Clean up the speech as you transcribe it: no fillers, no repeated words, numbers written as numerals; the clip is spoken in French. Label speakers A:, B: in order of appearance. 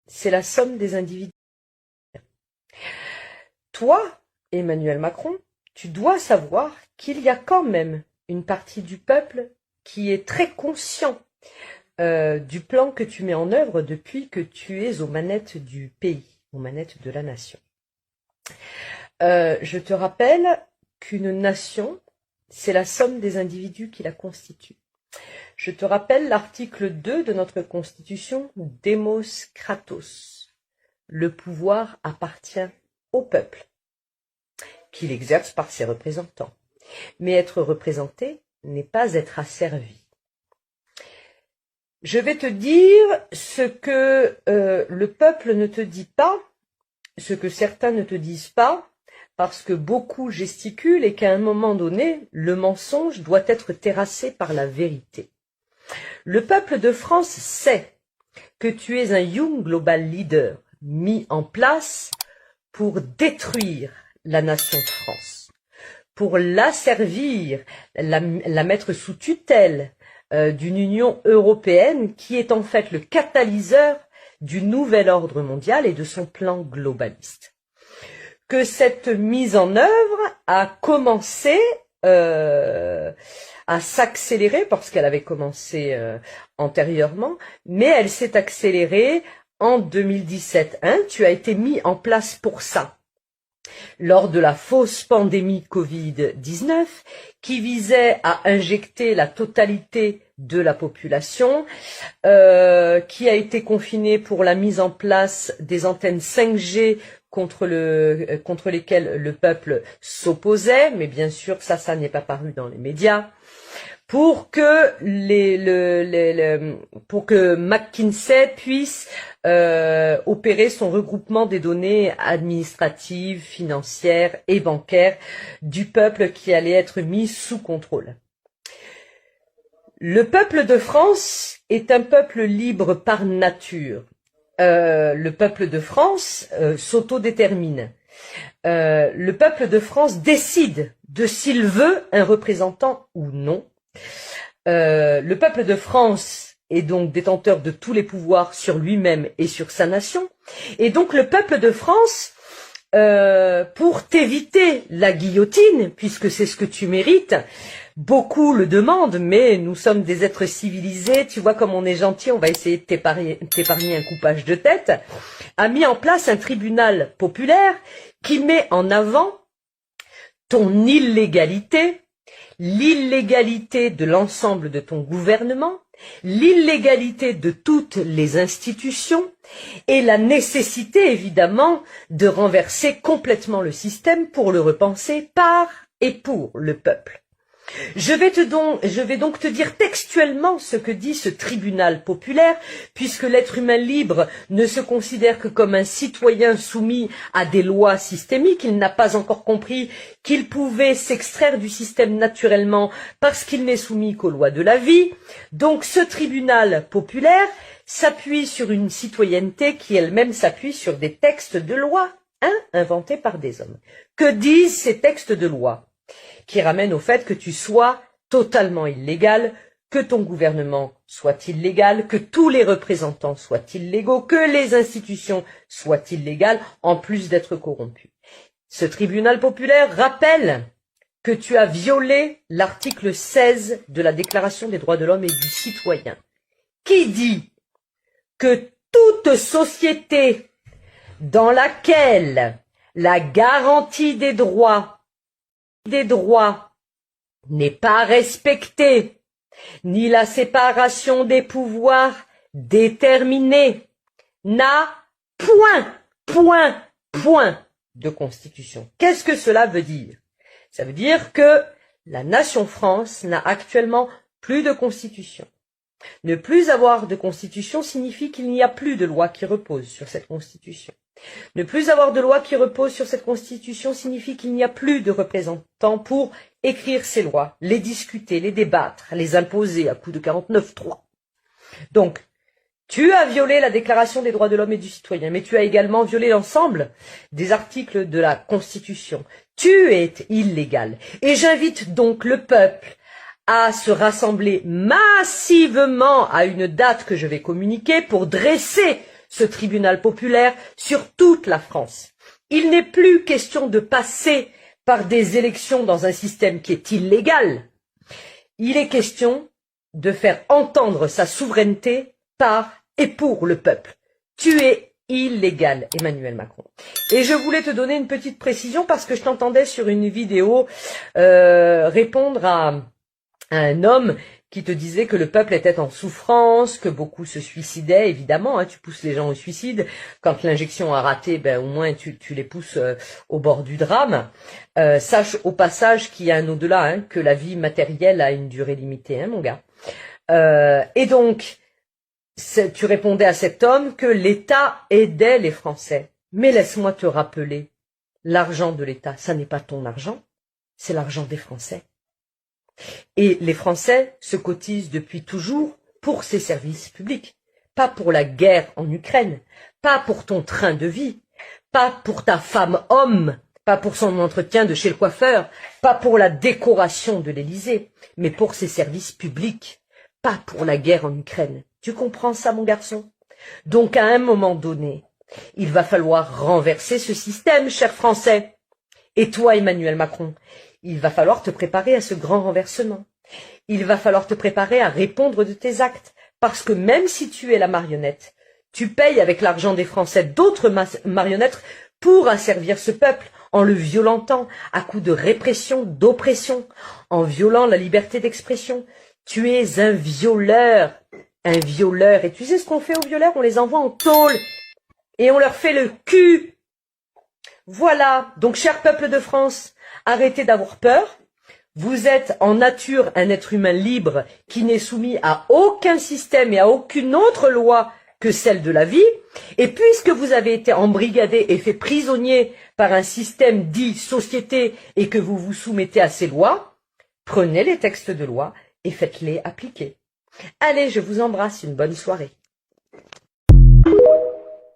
A: c'est la somme des individus. Toi, Emmanuel Macron, tu dois savoir qu'il y a quand même une partie du peuple qui est très conscient du plan que tu mets en œuvre depuis que tu es aux manettes du pays, aux manettes de la nation. Je te rappelle qu'une nation, c'est la somme des individus qui la constituent. Je te rappelle l'article 2 de notre Constitution, Demos Kratos. Le pouvoir appartient au peuple, qu'il exerce par ses représentants. Mais être représenté n'est pas être asservi. Je vais te dire ce que le peuple ne te dit pas, ce que certains ne te disent pas, parce que beaucoup gesticulent et qu'à un moment donné, le mensonge doit être terrassé par la vérité. Le peuple de France sait que tu es un Young Global Leader mis en place pour détruire la nation de France, pour l'asservir, la mettre sous tutelle d'une Union européenne qui est en fait le catalyseur du nouvel ordre mondial et de son plan globaliste. Que cette mise en œuvre a commencé à s'accélérer, parce qu'elle avait commencé antérieurement, mais elle s'est accélérée en 2017. Tu as été mis en place pour ça. Lors de la fausse pandémie Covid-19, qui visait à injecter la totalité de la population, qui a été confinée pour la mise en place des antennes 5G contre lesquelles le peuple s'opposait, mais bien sûr ça n'est pas paru dans les médias, pour que McKinsey puisse opérer son regroupement des données administratives, financières et bancaires du peuple qui allait être mis sous contrôle. Le peuple de France est un peuple libre par nature. Le peuple de France s'autodétermine. Le peuple de France décide de s'il veut un représentant ou non. Le peuple de France est donc détenteur de tous les pouvoirs sur lui-même et sur sa nation. Et donc le peuple de France, pour t'éviter la guillotine, puisque c'est ce que tu mérites, beaucoup le demandent, mais nous sommes des êtres civilisés, tu vois comme on est gentil, on va essayer de t'épargner un coupage de tête, a mis en place un tribunal populaire qui met en avant ton illégalité, l'illégalité de l'ensemble de ton gouvernement, l'illégalité de toutes les institutions et la nécessité évidemment de renverser complètement le système pour le repenser par et pour le peuple. Je vais donc te dire textuellement ce que dit ce tribunal populaire, puisque l'être humain libre ne se considère que comme un citoyen soumis à des lois systémiques. Il n'a pas encore compris qu'il pouvait s'extraire du système naturellement parce qu'il n'est soumis qu'aux lois de la vie. Donc ce tribunal populaire s'appuie sur une citoyenneté qui elle-même s'appuie sur des textes de loi, inventés par des hommes. Que disent ces textes de loi ? Qui ramène au fait que tu sois totalement illégal, que ton gouvernement soit illégal, que tous les représentants soient illégaux, que les institutions soient illégales, en plus d'être corrompus. Ce tribunal populaire rappelle que tu as violé l'article 16 de la Déclaration des droits de l'homme et du citoyen, qui dit que toute société dans laquelle la garantie des droits n'est pas respectée, ni la séparation des pouvoirs déterminée, n'a point de constitution. Qu'est-ce que cela veut dire? Ça veut dire que la nation France n'a actuellement plus de constitution. Ne plus avoir de constitution signifie qu'il n'y a plus de loi qui repose sur cette constitution. Ne plus avoir de loi qui repose sur cette constitution signifie qu'il n'y a plus de représentants pour écrire ces lois, les discuter, les débattre, les imposer à coup de 49.3. Donc, tu as violé la Déclaration des droits de l'homme et du citoyen, mais tu as également violé l'ensemble des articles de la Constitution. Tu es illégal. Et j'invite donc le peuple à se rassembler massivement à une date que je vais communiquer pour dresser ce tribunal populaire sur toute la France. Il n'est plus question de passer par des élections dans un système qui est illégal. Il est question de faire entendre sa souveraineté par et pour le peuple. Tu es illégal, Emmanuel Macron. Et je voulais te donner une petite précision parce que je t'entendais sur une vidéo répondre à un homme qui te disait que le peuple était en souffrance, que beaucoup se suicidaient, évidemment, hein, tu pousses les gens au suicide. Quand l'injection a raté, ben au moins tu les pousses au bord du drame. Sache au passage qu'il y a un au-delà, hein, que la vie matérielle a une durée limitée, hein, mon gars. Et donc, tu répondais à cet homme que l'État aidait les Français. Mais laisse-moi te rappeler, l'argent de l'État, ça n'est pas ton argent, c'est l'argent des Français. Et les Français se cotisent depuis toujours pour ces services publics, pas pour la guerre en Ukraine, pas pour ton train de vie, pas pour ta femme homme, pas pour son entretien de chez le coiffeur, pas pour la décoration de l'Élysée, mais pour ces services publics, pas pour la guerre en Ukraine. Tu comprends ça, mon garçon? Donc, à un moment donné, il va falloir renverser ce système, chers Français. Et toi, Emmanuel Macron, il va falloir te préparer à ce grand renversement. Il va falloir te préparer à répondre de tes actes. Parce que même si tu es la marionnette, tu payes avec l'argent des Français d'autres marionnettes pour asservir ce peuple en le violentant à coups de répression, d'oppression, en violant la liberté d'expression. Tu es un violeur. Un violeur. Et tu sais ce qu'on fait aux violeurs? On les envoie en tôle et on leur fait le cul. Voilà. Donc, cher peuple de France, arrêtez d'avoir peur. Vous êtes en nature un être humain libre qui n'est soumis à aucun système et à aucune autre loi que celle de la vie. Et puisque vous avez été embrigadé et fait prisonnier par un système dit société et que vous vous soumettez à ces lois, prenez les textes de loi et faites-les appliquer. Allez, je vous embrasse, une bonne soirée.